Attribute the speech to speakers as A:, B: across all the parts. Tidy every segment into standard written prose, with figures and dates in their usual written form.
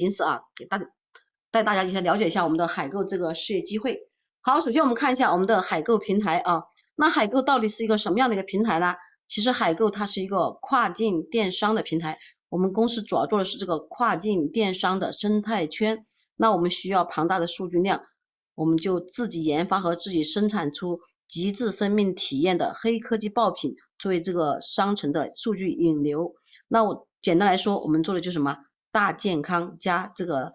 A: 因此啊，带大家一起了解一下我们的海购这个事业机会。好，首先我们看一下我们的海购平台啊，那海购到底是一个什么样的一个平台呢？其实海购它是一个跨境电商的平台，我们公司主要做的是这个跨境电商的生态圈。那我们需要庞大的数据量，我们就自己研发和自己生产出极致生命体验的黑科技爆品，作为这个商城的数据引流。那我简单来说，我们做的就是什么？大健康加这个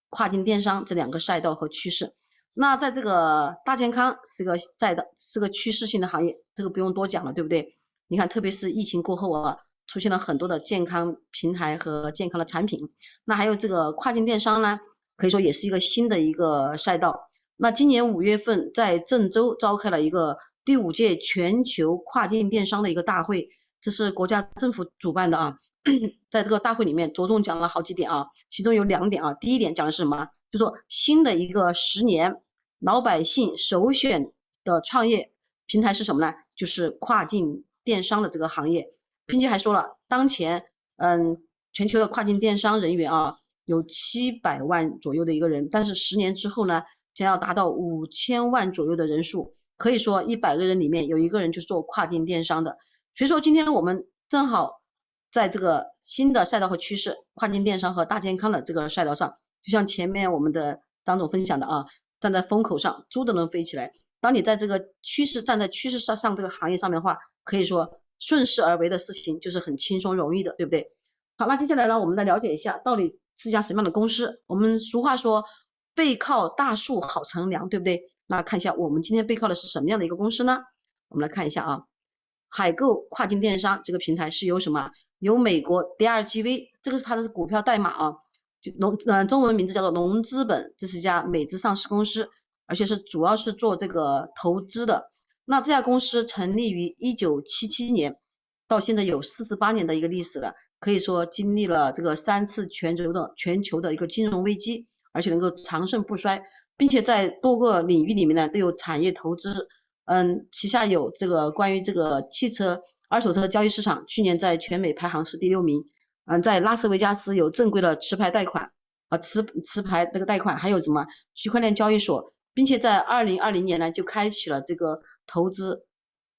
A: 跨境电商这两个赛道和趋势。那在这个大健康是个赛道，是个趋势性的行业，这个不用多讲了，对不对？你看，特别是疫情过后啊，出现了很多的健康平台和健康的产品。那还有这个跨境电商呢，可以说也是一个新的一个赛道。那今年5月份在郑州召开了一个第5届全球跨境电商的一个大会，这是国家政府主办的啊。在这个大会里面着重讲了好几点啊，其中有2点啊。第一点讲的是什么？就说新的一个10年老百姓首选的创业平台是什么呢？就是跨境电商的这个行业，并且还说了，当前全球的跨境电商人员啊有700万左右的一个人，但是10年之后呢，将要达到5000万左右的人数，可以说100个人里面有1个人就是做跨境电商的。所以说今天我们正好在这个新的赛道和趋势，跨境电商和大健康的这个赛道上，就像前面我们的张总分享的啊，站在风口上，猪都能飞起来。当你在这个趋势站在趋势上这个行业上面的话，可以说顺势而为的事情就是很轻松容易的，对不对？好，那接下来呢，我们来了解一下到底是一家什么样的公司。我们俗话说背靠大树好乘凉，对不对？那看一下我们今天背靠的是什么样的一个公司呢？我们来看一下啊，海购跨境电商这个平台是由什么？由美国 DRGV， 这个是它的股票代码啊，中文名字叫做龙资本，这是一家美资上市公司，而且是主要是做这个投资的。那这家公司成立于1977年，到现在有48年的一个历史了，可以说经历了这个3次全球的一个金融危机，而且能够长盛不衰，并且在多个领域里面呢都有产业投资。旗下有这个关于这个汽车二手车交易市场，去年在全美排行是第6名。在拉斯维加斯有正规的持牌贷款持牌那个贷款，还有什么区块链交易所，并且在2020年呢就开启了这个投资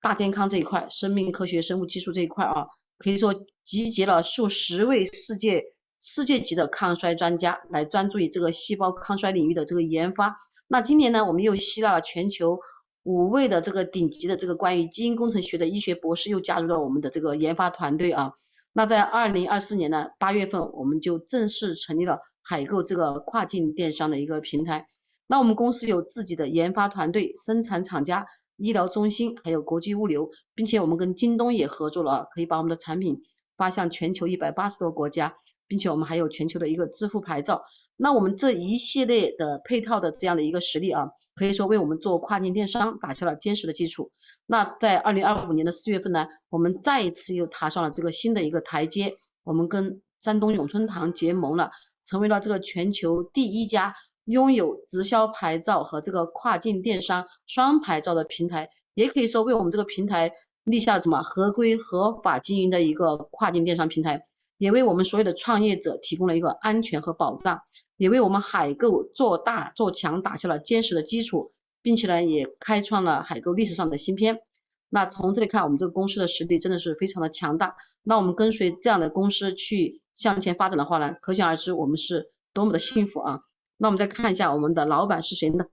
A: 大健康这一块，生命科学生物技术这一块啊，可以说集结了数十位世界级的抗衰专家来专注于这个细胞抗衰领域的这个研发。那今年呢，我们又吸纳了全球5位的这个顶级的这个关于基因工程学的医学博士又加入了我们的这个研发团队啊。那在2024年呢8月份，我们就正式成立了海购这个跨境电商的一个平台。那我们公司有自己的研发团队、生产厂家、医疗中心，还有国际物流，并且我们跟京东也合作了，可以把我们的产品发向全球180多个国家，并且我们还有全球的一个支付牌照。那我们这一系列的配套的这样的一个实力啊，可以说为我们做跨境电商打下了坚实的基础。那在2025年的4月份呢，我们再一次又踏上了这个新的一个台阶，我们跟山东永春堂结盟了，成为了这个全球第1家拥有直销牌照和这个跨境电商双牌照的平台，也可以说为我们这个平台立下了什么合规合法经营的一个跨境电商平台，也为我们所有的创业者提供了一个安全和保障，也为我们海购做大做强打下了坚实的基础，并且呢也开创了海购历史上的新篇。那从这里看，我们这个公司的实力真的是非常的强大。那我们跟随这样的公司去向前发展的话呢，可想而知我们是多么的幸福啊。那我们再看一下我们的老板是谁呢？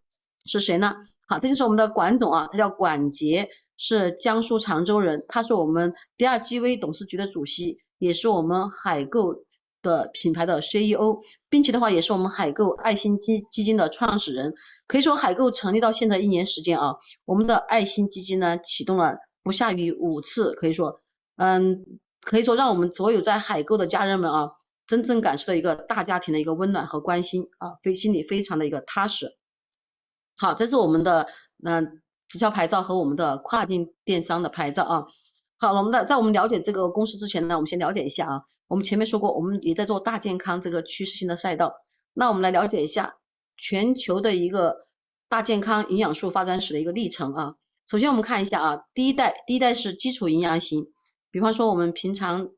A: 好，这就是我们的管总啊，他叫管杰，是江苏常州人，他是我们DRGV董事局的主席，也是我们海购的品牌的 CEO， 并且的话也是我们海购爱心基金的创始人。可以说海购成立到现在1年时间啊，我们的爱心基金呢启动了不下于5次，可以说让我们所有在海购的家人们啊，真正感受到一个大家庭的一个温暖和关心啊，心里非常的一个踏实。好，这是我们的直销牌照和我们的跨境电商的牌照啊。好，在我们了解这个公司之前呢，我们先了解一下啊。我们前面说过，我们也在做大健康这个趋势性的赛道。那我们来了解一下全球的一个大健康营养素发展史的一个历程啊。首先我们看一下啊，第一代是基础营养型，比方说我们平常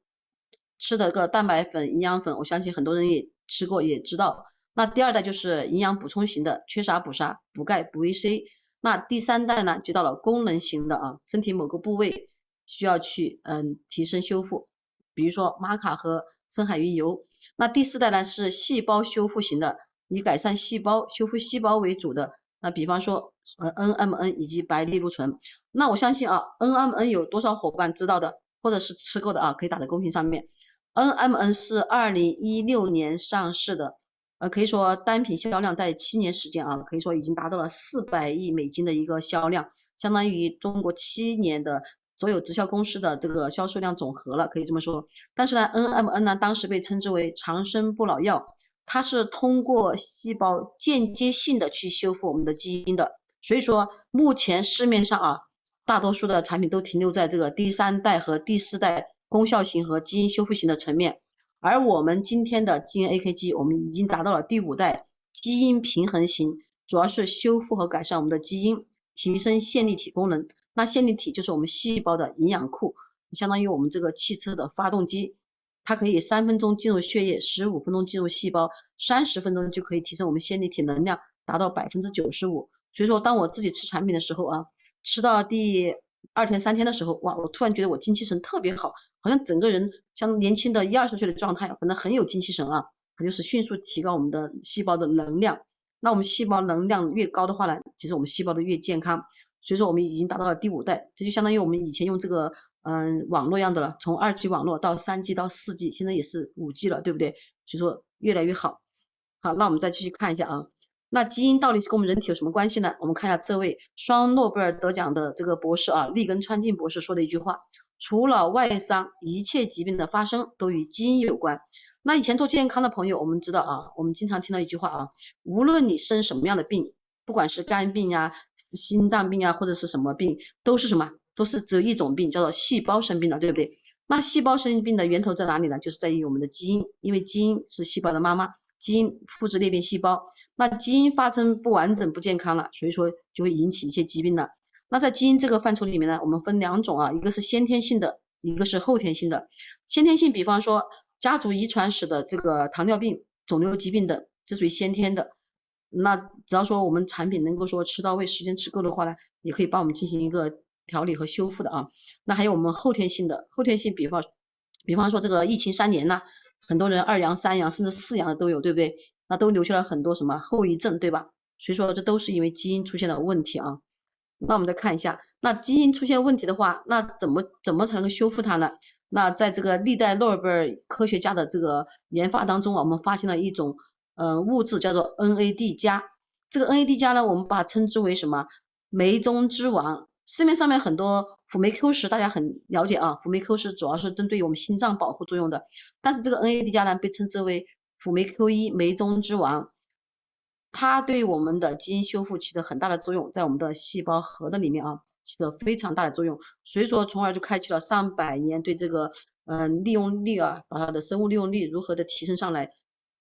A: 吃的个蛋白粉、营养粉，我相信很多人也吃过也知道。那第二代就是营养补充型的，缺啥补啥，补钙补维 C。那第三代呢，就到了功能型的啊，身体某个部位需要去提升修复，比如说玛卡和深海鱼油。那第四代呢是细胞修复型的，以改善细胞、修复细胞为主的。那比方说NMN 以及白藜芦醇。那我相信啊 NMN 有多少伙伴知道的，或者是吃过的啊，可以打在公屏上面。NMN 是2016年上市的，可以说单品销量在7年时间啊，可以说已经达到了400亿美金的一个销量，相当于中国7年的所有直销公司的这个销售量总和了，可以这么说。但是呢 NMN 呢当时被称之为长生不老药，它是通过细胞间接性的去修复我们的基因的，所以说目前市面上啊大多数的产品都停留在这个第3代和第4代功效型和基因修复型的层面，而我们今天的基因 AKG 我们已经达到了第5代基因平衡型，主要是修复和改善我们的基因，提升线粒体功能。那线粒体就是我们细胞的营养库，相当于我们这个汽车的发动机，它可以3分钟进入血液，15分钟进入细胞，30分钟就可以提升我们线粒体能量达到95%。所以说当我自己吃产品的时候啊，吃到第2天3天的时候，哇，我突然觉得我精气神特别好，好像整个人像年轻的20-20岁的状态，反正很有精气神啊，它就是迅速提高我们的细胞的能量。那我们细胞能量越高的话呢，其实我们细胞的越健康。所以说我们已经达到了第5代，这就相当于我们以前用这个网络样的了，从2G 网络到3G 到4G，现在也是5G 了，对不对？所以说越来越好。好，那我们再继续看一下啊。那基因到底跟我们人体有什么关系呢？我们看一下这位双诺贝尔得奖的这个博士啊，利根川静博士说的一句话：除了外伤，一切疾病的发生都与基因有关。那以前做健康的朋友，我们知道啊，我们经常听到一句话啊，无论你生什么样的病，不管是肝病呀、心脏病啊，或者是什么病，都是什么？都是只有一种病，叫做细胞生病了，对不对？那细胞生病的源头在哪里呢？就是在于我们的基因，因为基因是细胞的妈妈。基因复制裂变细胞，那基因发生不完整不健康了，所以说就会引起一些疾病了。那在基因这个范畴里面呢，我们分2种啊，一个是先天性的，一个是后天性的。先天性比方说家族遗传史的这个糖尿病、肿瘤疾病等，这属于先天的。那只要说我们产品能够说吃到位，时间吃够的话呢，也可以帮我们进行一个调理和修复的啊。那还有我们后天性的，后天性比方说这个疫情3年呢，很多人2阳3阳甚至4阳的都有，对不对？那都留下了很多什么后遗症，对吧？所以说这都是因为基因出现了问题啊。那我们再看一下，那基因出现问题的话，那怎么才能够修复它呢？那在这个历代诺贝尔科学家的这个研发当中啊，我们发现了一种物质叫做 NAD+。这个 NAD+ 呢，我们把它称之为什么？酶中之王。市面上面很多辅酶 Q10大家很了解啊，辅酶 Q10主要是针对我们心脏保护作用的，但是这个 NAD+ 呢被称之为辅酶 Q1 酶中之王，它对我们的基因修复起着很大的作用，在我们的细胞核的里面啊起着非常大的作用，所以说从而就开启了上百年对这个利用率啊，把它的生物利用率如何的提升上来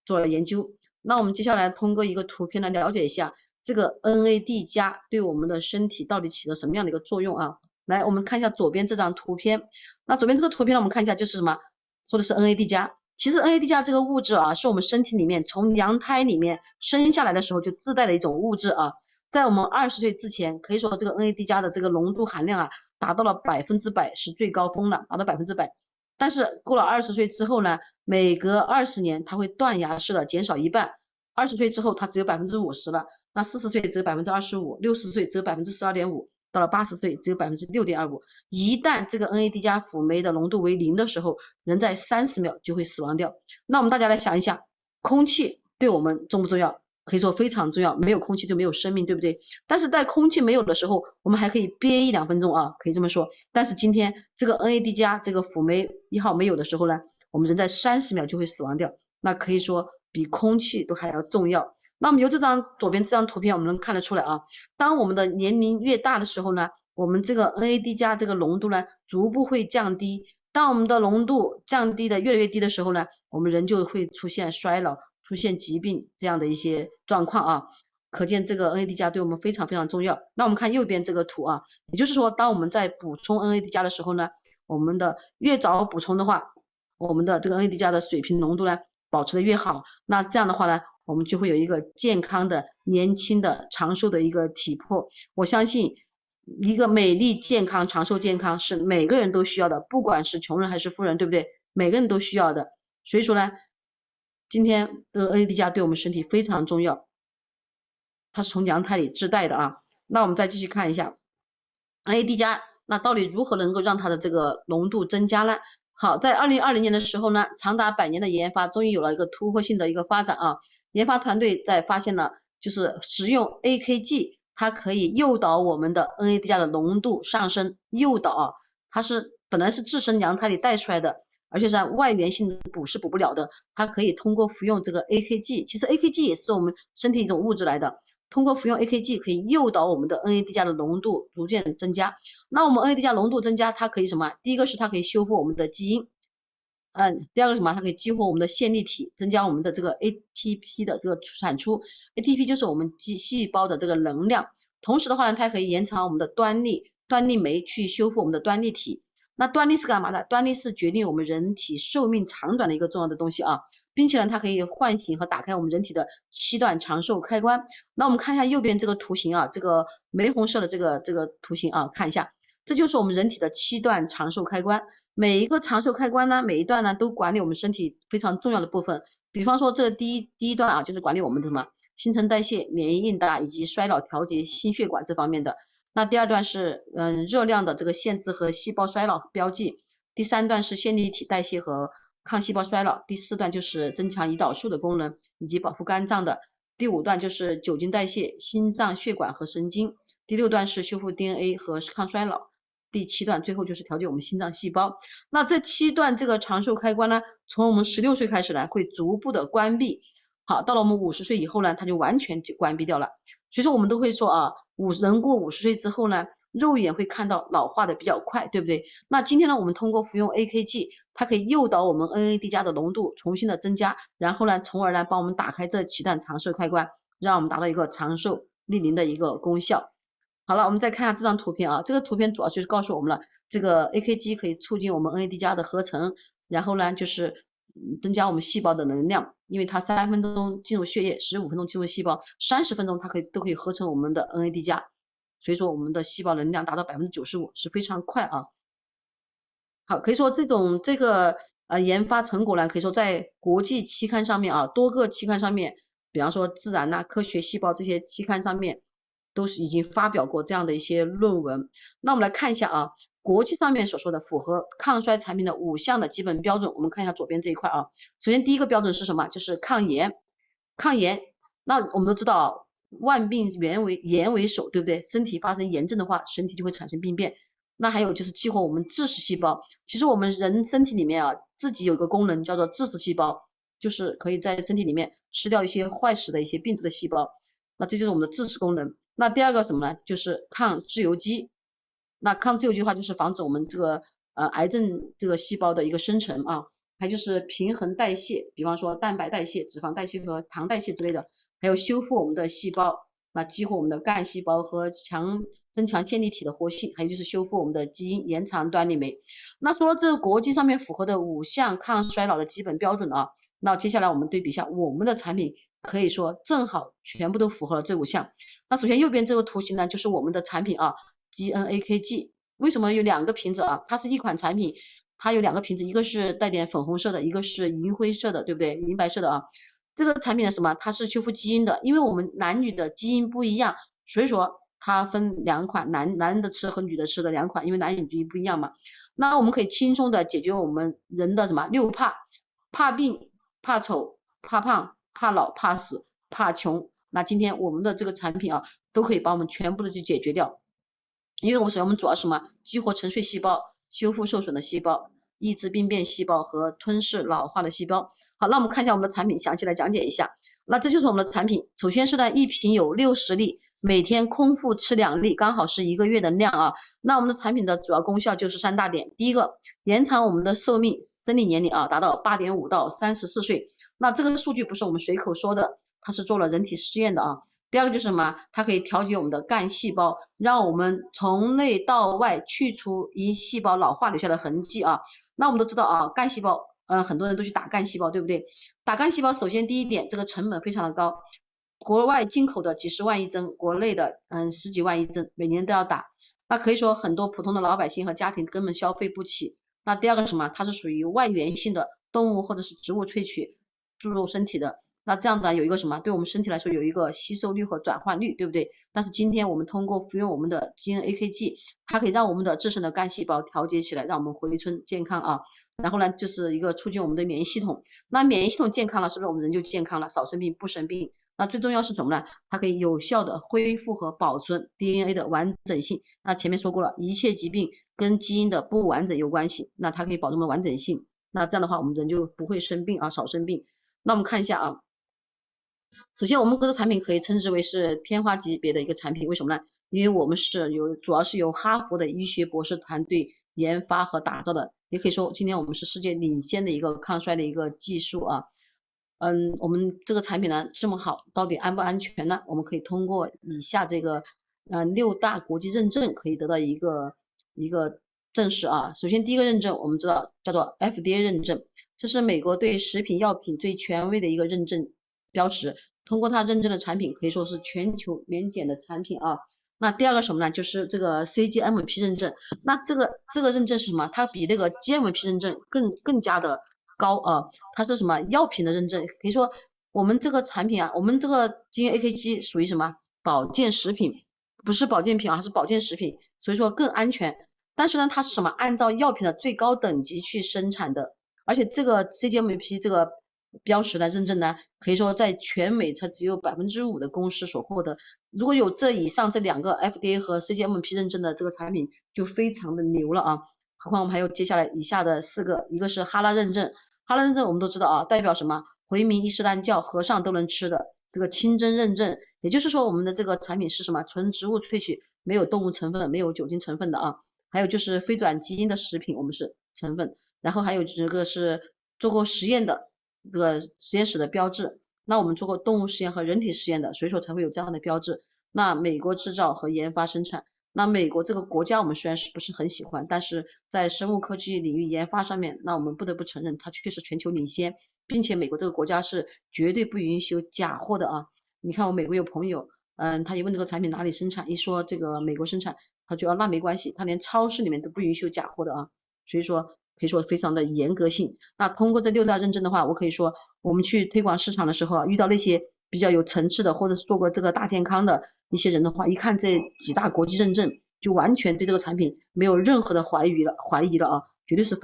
A: 做了研究。那我们接下来通过一个图片来了解一下这个 NAD+ 对我们的身体到底起了什么样的一个作用啊。来我们看一下左边这张图片，那左边这个图片呢，我们看一下就是什么，说的是 NAD+。其实 NAD+ 这个物质啊，是我们身体里面从娘胎里面生下来的时候就自带的一种物质啊，在我们20岁之前，可以说这个 NAD+ 的这个浓度含量啊，达到了100%，是最高峰了，达到100%。但是过了20岁之后呢，每隔20年它会断崖式的减少一半，20岁之后它只有50%了，那40岁只有25%，60岁只有12.5%，到了80岁只有6.25%。一旦这个 NAD+ 辅酶的浓度为0的时候，人在30秒就会死亡掉。那我们大家来想一想，空气对我们重不重要？可以说非常重要，没有空气就没有生命，对不对？但是在空气没有的时候，我们还可以憋1-2分钟啊，可以这么说。但是今天这个 NAD+ 这个辅酶1号没有的时候呢，我们人在30秒就会死亡掉，那可以说比空气都还要重要。那我们由左边这张图片我们能看得出来啊，当我们的年龄越大的时候呢，我们这个 NAD+ 这个浓度呢逐步会降低，当我们的浓度降低的越来越低的时候呢，我们人就会出现衰老，出现疾病这样的一些状况啊，可见这个 NAD+ 对我们非常非常重要。那我们看右边这个图啊，也就是说当我们在补充 NAD+ 的时候呢，我们的越早补充的话，我们的这个 NAD+ 的水平浓度呢保持的越好，那这样的话呢，我们就会有一个健康的、年轻的、长寿的一个体魄。我相信一个美丽、健康、长寿、健康是每个人都需要的，不管是穷人还是富人，对不对？每个人都需要的。所以说呢，今天的 NAD 加对我们身体非常重要，它是从娘胎里自带的啊。那我们再继续看一下 NAD 加，那到底如何能够让它的这个浓度增加呢？好，在2020年的时候呢，长达100年的研发终于有了一个突破性的一个发展啊。研发团队在发现了，就是食用 AKG， 它可以诱导我们的 NAD 加的浓度上升，诱导啊，它是本来是自身娘胎里带出来的，而且是外源性补是补不了的，它可以通过服用这个 AKG， 其实 AKG 也是我们身体一种物质来的，通过服用 AKG 可以诱导我们的 NAD 加的浓度逐渐增加。那我们 NAD 加浓度增加，它可以什么？第一个是它可以修复我们的基因，第二个什么？它可以激活我们的线粒体，增加我们的这个 ATP 的这个产出。ATP 就是我们细胞的这个能量。同时的话呢，它可以延长我们的端粒酶去修复我们的端粒体。那端粒是干嘛的？端粒是决定我们人体寿命长短的一个重要的东西啊，并且呢，它可以唤醒和打开我们人体的7段长寿开关。那我们看一下右边这个图形啊，这个玫红色的这个图形啊，看一下，这就是我们人体的7段长寿开关。每一个长寿开关呢，每一段呢都管理我们身体非常重要的部分。比方说，这第一段啊，就是管理我们的什么新陈代谢、免疫应答以及衰老调节、心血管这方面的。那第二段是热量的这个限制和细胞衰老标记。第3段是线粒体代谢和抗细胞衰老。第4段就是增强胰岛素的功能以及保护肝脏的。第5段就是酒精代谢、心脏血管和神经。第6段是修复 DNA 和抗衰老。第7段最后就是调节我们心脏细胞。那这7段这个长寿开关呢，从我们16岁开始呢，会逐步的关闭。好，到了我们50岁以后呢，它就完全就关闭掉了。所以说我们都会说啊，人过50岁之后呢，肉眼会看到老化的比较快，对不对？那今天呢，我们通过服用 AKG， 它可以诱导我们 NAD 加的浓度重新的增加，然后呢，从而呢帮我们打开这7段长寿开关，让我们达到一个长寿逆龄的一个功效。好了，我们再看一下这张图片啊，这个图片主要就是告诉我们了，这个 AKG 可以促进我们 NAD 加的合成，然后呢就是增加我们细胞的能量，因为它3分钟进入血液，15分钟进入细胞，30分钟它都可以合成我们的 NAD 加，所以说我们的细胞能量达到95%，是非常快啊。好，可以说这个研发成果呢，可以说在国际期刊上面啊，多个期刊上面，比方说自然呐、科学细胞这些期刊上面都是已经发表过这样的一些论文。那我们来看一下啊，国际上面所说的符合抗衰产品的5项的基本标准，我们看一下左边这一块啊。首先第一个标准是什么？就是抗炎。抗炎，那我们都知道万病炎为首，对不对？身体发生炎症的话，身体就会产生病变。那还有就是激活我们致死细胞。其实我们人身体里面啊，自己有个功能叫做致死细胞，就是可以在身体里面吃掉一些坏死的一些病毒的细胞。那这就是我们的致死功能。那第二个什么呢？就是抗自由基。那抗自由基的话，就是防止我们这个癌症这个细胞的一个生成啊。还就是平衡代谢，比方说蛋白代谢、脂肪代谢和糖代谢之类的。还有修复我们的细胞，那激活我们的干细胞和增强线粒体的活性，还有就是修复我们的基因，延长端粒酶。那说了这个国际上面符合的5项抗衰老的基本标准啊，那接下来我们对比一下我们的产品，可以说正好全部都符合了这5项。那首先右边这个图形呢，就是我们的产品啊 ，GNAKG。为什么有2个瓶子啊？它是一款产品，它有2个瓶子，一个是带点粉红色的，一个是银灰色的，对不对？银白色的啊。这个产品呢什么？它是修复基因的，因为我们男女的基因不一样，所以说它分2款，男人的吃和女的吃的2款，因为男女基因不一样嘛。那我们可以轻松的解决我们人的什么6怕：怕病、怕丑、怕胖、怕老、怕死、怕穷。那今天我们的这个产品啊，都可以把我们全部的去解决掉。因为我们主要是什么？激活沉睡细胞，修复受损的细胞，抑制病变细胞和吞噬老化的细胞。好，那我们看一下我们的产品，详细来讲解一下。那这就是我们的产品。首先是呢，一瓶有60粒，每天空腹吃2粒，刚好是1个月的量啊。那我们的产品的主要功效就是3大点。第一个，延长我们的寿命，生理年龄啊，达到8.5到34岁。那这个数据不是我们随口说的，它是做了人体试验的啊。第二个就是什么？它可以调节我们的干细胞，让我们从内到外去除因细胞老化留下的痕迹啊。那我们都知道啊，干细胞很多人都去打干细胞，对不对？打干细胞，首先第一点，这个成本非常的高，国外进口的几十万一针，国内的十几万一针，每年都要打。那可以说很多普通的老百姓和家庭根本消费不起。那第二个什么？它是属于外源性的动物或者是植物萃取注入身体的。那这样的有一个什么？对我们身体来说有一个吸收率和转换率，对不对？但是今天我们通过服用我们的基因 AKG， 它可以让我们的自身的干细胞调节起来，让我们回春健康啊。然后呢，就是一个促进我们的免疫系统。那免疫系统健康了，是不是我们人就健康了？少生病不生病。那最重要是什么呢？它可以有效的恢复和保存 DNA 的完整性。那前面说过了，一切疾病跟基因的不完整有关系，那它可以保证我们的完整性。那这样的话，我们人就不会生病啊，少生病。那我们看一下啊，首先我们这个产品可以称之为是天花级别的一个产品，为什么呢？因为我们是主要是由哈佛的医学博士团队研发和打造的，也可以说今天我们是世界领先的一个抗衰的一个技术啊。我们这个产品呢这么好，到底安不安全呢？我们可以通过以下这个6大国际认证可以得到一个证实啊。首先第一个认证我们知道叫做 FDA 认证，这是美国对食品药品最权威的一个认证标识，通过它认证的产品可以说是全球免检的产品啊。那第二个什么呢？就是这个 CGMP 认证。那这个认证是什么？它比那个 GMP 认证更加的高啊。它是什么？药品的认证。可以说我们这个产品啊，我们这个基因 AKG 属于什么？保健食品，不是保健品啊，是保健食品，所以说更安全。但是呢，它是什么？按照药品的最高等级去生产的，而且这个 CGMP 这个标识的认证呢，可以说在全美它只有5%的公司所获得。如果有这以上这2个 FDA 和 CGMP 认证的这个产品，就非常的牛了啊。何况我们还有接下来以下的4个，一个是哈拉认证。哈拉认证我们都知道啊，代表什么？回民伊斯兰教和尚都能吃的这个清真认证，也就是说我们的这个产品是什么？纯植物萃取，没有动物成分，没有酒精成分的啊。还有就是非转基因的食品，我们是成分。然后还有这个是做过实验的这个实验室的标志。那我们做过动物实验和人体实验的，所以说才会有这样的标志。那美国制造和研发生产。那美国这个国家我们虽然是不是很喜欢，但是在生物科技领域研发上面，那我们不得不承认它确实全球领先，并且美国这个国家是绝对不允许有假货的啊。你看我美国有朋友，他一问这个产品哪里生产，一说这个美国生产，他就那没关系，他连超市里面都不允许有假货的啊。所以说可以说非常的严格性。那通过这6大认证的话，我可以说我们去推广市场的时候啊，遇到那些比较有层次的或者是做过这个大健康的一些人的话，一看这几大国际认证，就完全对这个产品没有任何的怀疑了啊，绝对是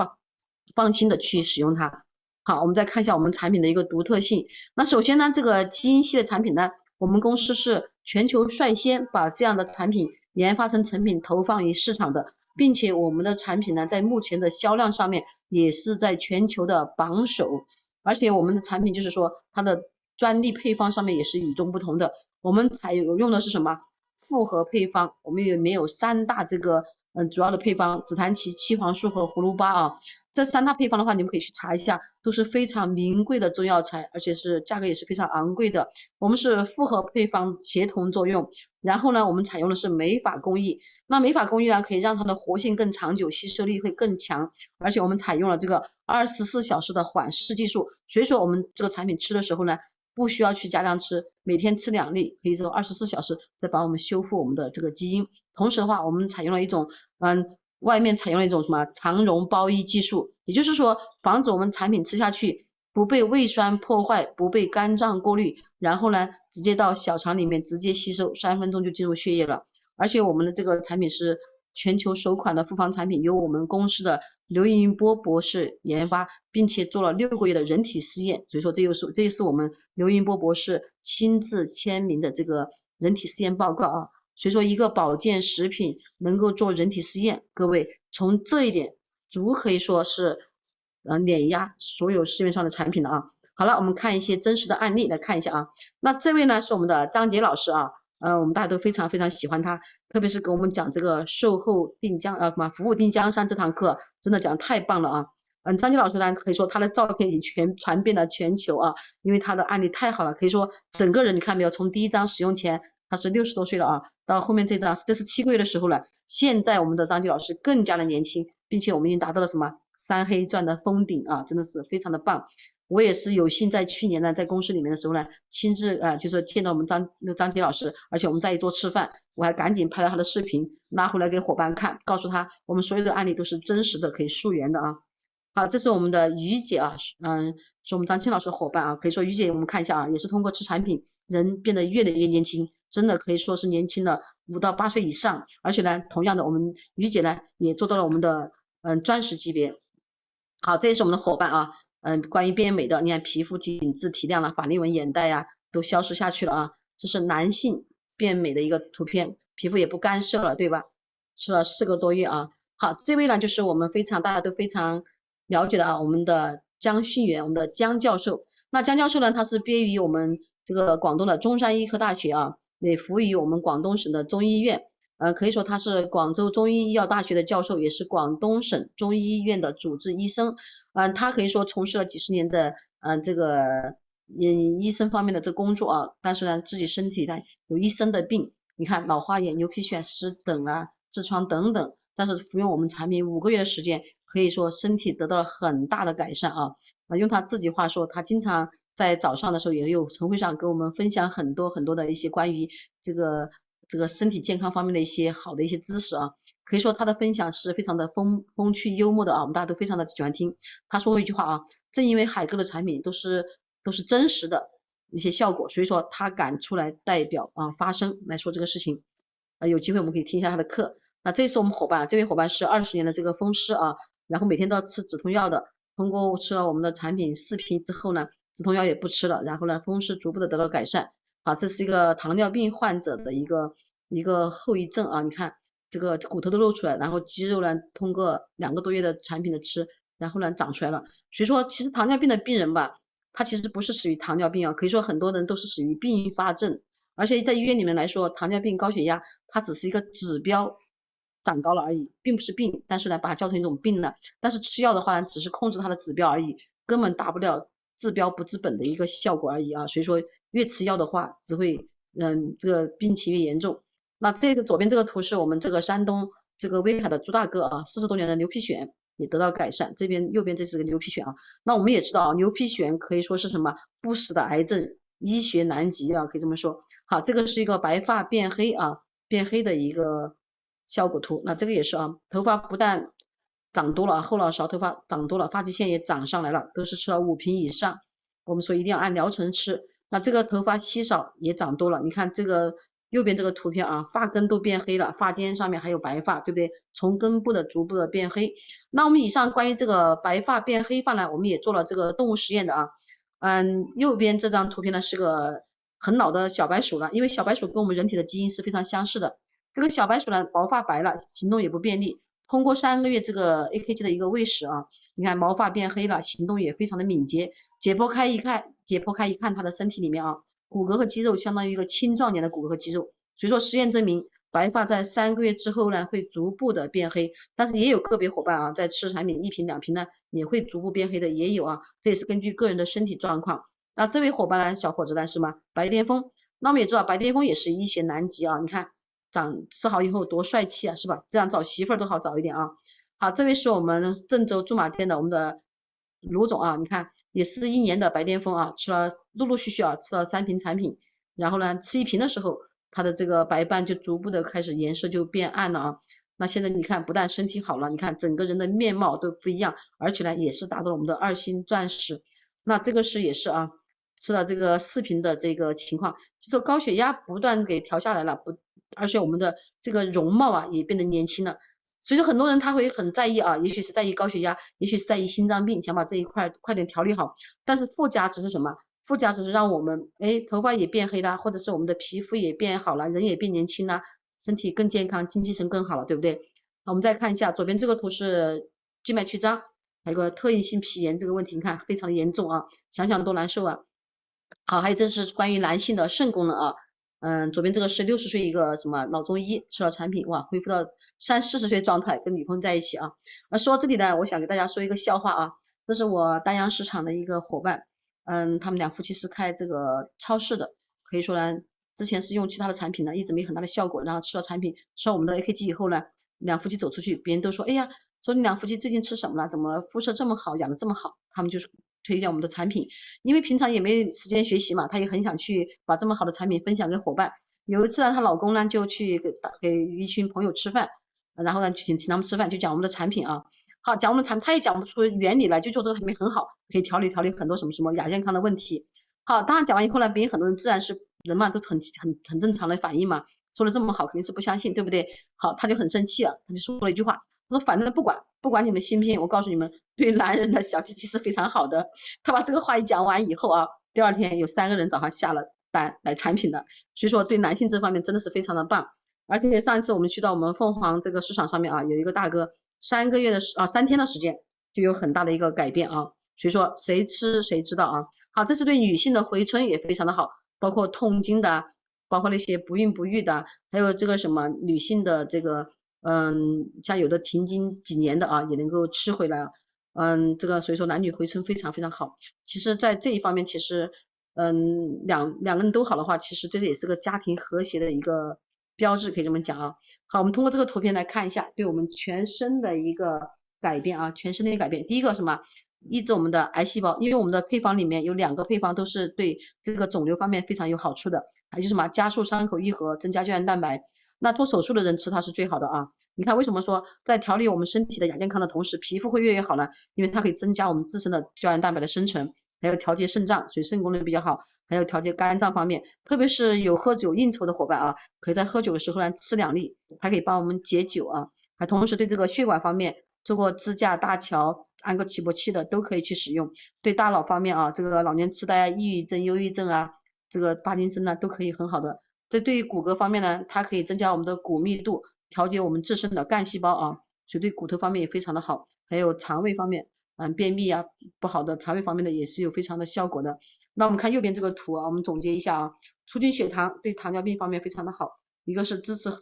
A: 放心的去使用它。好，我们再看一下我们产品的一个独特性。那首先呢，这个基因系的产品呢，我们公司是全球率先把这样的产品研发成成品投放于市场的，并且我们的产品呢，在目前的销量上面也是在全球的榜首。而且我们的产品就是说它的专利配方上面也是与众不同的，我们采用的是什么？复合配方，我们也没有3大这个主要的配方，紫檀萁、七黄素和葫芦巴啊。这3大配方的话，你们可以去查一下，都是非常名贵的中药材，而且是价格也是非常昂贵的。我们是复合配方协同作用，然后呢，我们采用的是美法工艺。那美法工艺呢，可以让它的活性更长久，吸收力会更强，而且我们采用了这个24小时的缓释技术，所以说我们这个产品吃的时候呢，不需要去加量吃，每天吃2粒，可以说24小时再帮我们修复我们的这个基因。同时的话，我们采用了一种外面采用了一种什么长绒包衣技术，也就是说防止我们产品吃下去不被胃酸破坏，不被肝脏过滤，然后呢直接到小肠里面直接吸收，3分钟就进入血液了。而且我们的这个产品是全球首款的复方产品，由我们公司的刘云波博士研发，并且做了6个月的人体试验，所以说这也是我们刘云波博士亲自签名的这个人体试验报告啊。所以说一个保健食品能够做人体试验，各位从这一点足可以说是碾压所有市面上的产品了啊。好了，我们看一些真实的案例来看一下啊。那这位呢是我们的张杰老师啊，我们大家都非常非常喜欢他，特别是给我们讲这个售后定江服务定江山这堂课，真的讲太棒了啊。张杰老师呢可以说他的照片已经传遍了全球啊，因为他的案例太好了，可以说整个人你看没有，从第一张使用前他是60多岁了啊，到后面这张这是7个月的时候了，现在我们的张杰老师更加的年轻，并且我们已经达到了什么3黑钻的封顶啊，真的是非常的棒。我也是有幸在去年呢，在公司里面的时候呢，亲自就是见到我们张杰老师，而且我们在一桌吃饭，我还赶紧拍了他的视频，拉回来给伙伴看，告诉他我们所有的案例都是真实的，可以溯源的啊。好，这是我们的于姐啊，是我们张青老师的伙伴啊，可以说于姐，我们看一下啊，也是通过吃产品，人变得越来越年轻，真的可以说是年轻了5到8岁以上，而且呢，同样的，我们于姐呢也做到了我们的钻石级别。好，这也是我们的伙伴啊，关于变美的，你看皮肤紧致提亮了，法令纹、眼袋呀都消失下去了啊，这是男性变美的一个图片，皮肤也不干涩了，对吧？吃了4个多月啊。好，这位呢就是我们大家都非常了解的啊，我们的江训元，我们的江教授。那江教授呢，他是毕业于我们这个广东的中山医科大学啊，也服务于我们广东省的中医院。可以说他是广州中医医药大学的教授，也是广东省中医院的主治医生。他可以说从事了几十年的这个医生方面的这个工作啊，但是呢自己身体呢有一身的病，你看老花眼、牛皮癣、湿疹啊、痔疮等等，但是服用我们产品5个月的时间，可以说身体得到了很大的改善啊。用他自己话说，他经常在早上的时候也有晨会上跟我们分享很多的一些关于这个身体健康方面的一些好的一些知识啊，可以说他的分享是非常的风趣幽默的啊，我们大家都非常的喜欢听。他说过一句话啊，正因为海哥的产品都是真实的一些效果，所以说他敢出来代表发声来说这个事情。有机会我们可以听一下他的课。那这是我们伙伴，这位伙伴是20年的这个风湿啊，然后每天都要吃止痛药的，通过吃了我们的产品4瓶之后呢，止痛药也不吃了，然后呢风湿逐步的得到改善。这是一个糖尿病患者的一个后遗症啊，你看这个骨头都露出来，然后肌肉呢通过2个多月的产品的吃，然后呢长出来了。所以说其实糖尿病的病人吧，他其实不是属于糖尿病啊，可以说很多人都是属于并发症，而且在医院里面来说，糖尿病、高血压它只是一个指标长高了而已，并不是病，但是呢把它叫成一种病了，但是吃药的话呢只是控制它的指标而已，根本达不了治标不治本的一个效果而已啊。所以说越吃药的话只会这个病情越严重。那这个左边这个图是我们这个山东这个威海的朱大哥啊，40多年的牛皮癣也得到改善，这边右边这是个牛皮癣啊。那我们也知道牛皮癣可以说是什么不死的癌症，医学难及啊，可以这么说。好，这个是一个白发变黑啊，变黑的一个效果图。那这个也是啊，头发不但长多了，后脑勺头发长多了，发际线也长上来了，都是吃了5瓶以上。我们说一定要按疗程吃。那这个头发稀少也长多了，你看这个右边这个图片啊，发根都变黑了，发尖上面还有白发，对不对？从根部的逐步的变黑。那我们以上关于这个白发变黑发呢，我们也做了这个动物实验的啊。右边这张图片呢是个很老的小白鼠了，因为小白鼠跟我们人体的基因是非常相似的。这个小白鼠呢毛发白了，行动也不便利。通过3个月这个 AKG 的一个喂食啊，你看毛发变黑了，行动也非常的敏捷。解剖开一看，它的身体里面啊，骨骼和肌肉相当于一个青壮年的骨骼和肌肉。所以说实验证明，白发在3个月之后呢，会逐步的变黑。但是也有个别伙伴啊，在吃产品1瓶2瓶呢，也会逐步变黑的，也有啊，这也是根据个人的身体状况。那这位伙伴呢，小伙子呢是什么？白癜风。那我们也知道，白癜风也是医学难及啊。你看吃好以后多帅气啊，是吧？这样找媳妇儿都好找一点啊。好，这位是我们郑州驻马店的我们的卢总啊，你看也是1年的白癜风啊，陆陆续续啊吃了3瓶产品，然后呢吃1瓶的时候，他的这个白斑就逐步的开始颜色就变暗了啊。那现在你看不但身体好了，你看整个人的面貌都不一样，而且呢也是达到了我们的2星钻石。那这个也是啊，吃了这个4瓶的这个情况，就说高血压不断给调下来了，而且我们的这个容貌啊也变得年轻了。所以说很多人他会很在意啊，也许是在意高血压，也许是在意心脏病，想把这一块快点调理好。但是附加值是什么？附加值是让我们头发也变黑了，或者是我们的皮肤也变好了，人也变年轻了，身体更健康，精气神更好了，对不对？我们再看一下左边这个图是静脉曲张，还有个特异性皮炎这个问题，你看非常的严重啊，想想多难受啊。好，还有这是关于男性的肾功能啊。左边这个是60岁一个什么老中医吃了产品，哇，恢复到30、40岁状态，跟女朋友在一起啊。说到这里呢，我想给大家说一个笑话啊，这是我丹阳市场的一个伙伴，他们2夫妻是开这个超市的，可以说呢，之前是用其他的产品呢，一直没很大的效果，然后吃了产品，吃了我们的 AKG 以后呢，2夫妻走出去，别人都说，哎呀，说你两夫妻最近吃什么了？怎么肤色这么好，养的这么好？他们就是推荐我们的产品，因为平常也没时间学习嘛，她也很想去把这么好的产品分享给伙伴。有一次呢，她老公呢就去给一群朋友吃饭，然后呢请他们吃饭，就讲我们的产品啊。好，讲我们的产品，他也讲不出原理来，就说这个产品很好，可以调理很多什么什么亚健康的问题。好，当然讲完以后呢，别人很多人自然是人嘛，都很正常的反应嘛，说的这么好，肯定是不相信，对不对？好，他就很生气了，他就说了一句话，他说反正不管你们信不信，我告诉你们，对男人的小鸡鸡是非常好的。他把这个话一讲完以后啊，第二天有3个人早上下了单买产品的，所以说对男性这方面真的是非常的棒。而且上一次我们去到我们凤凰这个市场上面啊，有一个大哥3天的时间就有很大的一个改变啊，所以说谁吃谁知道啊。好，这是对女性的回春也非常的好，包括痛经的，包括那些不孕不育的，还有这个什么女性的这个像有的停经几年的啊，也能够吃回来。这个所以说男女回春非常非常好。其实在这一方面，其实两个人都好的话，其实这也是个家庭和谐的一个标志，可以这么讲啊。好，我们通过这个图片来看一下对我们全身的一个改变啊，全身的一个改变。第一个什么？抑制我们的癌细胞，因为我们的配方里面有2个配方都是对这个肿瘤方面非常有好处的，还有就是什么加速伤口愈合，增加胶原蛋白。那做手术的人吃它是最好的啊。你看为什么说在调理我们身体的亚健康的同时，皮肤会越好呢？因为它可以增加我们自身的胶原蛋白的生成，还有调节肾脏，所以肾功能比较好，还有调节肝脏方面，特别是有喝酒应酬的伙伴啊，可以在喝酒的时候呢吃2粒，还可以帮我们解酒啊，还同时对这个血管方面做过支架搭桥安个起搏器的都可以去使用。对大脑方面啊，这个老年痴呆啊、抑郁症、忧郁症啊，这个帕金森呢都可以很好的。这对于骨骼方面呢，它可以增加我们的骨密度，调节我们自身的干细胞啊，所以对骨头方面也非常的好。还有肠胃方面，便秘啊不好的肠胃方面的也是有非常的效果的。那我们看右边这个图啊，我们总结一下啊，促进血糖对糖尿病方面非常的好，一个是支持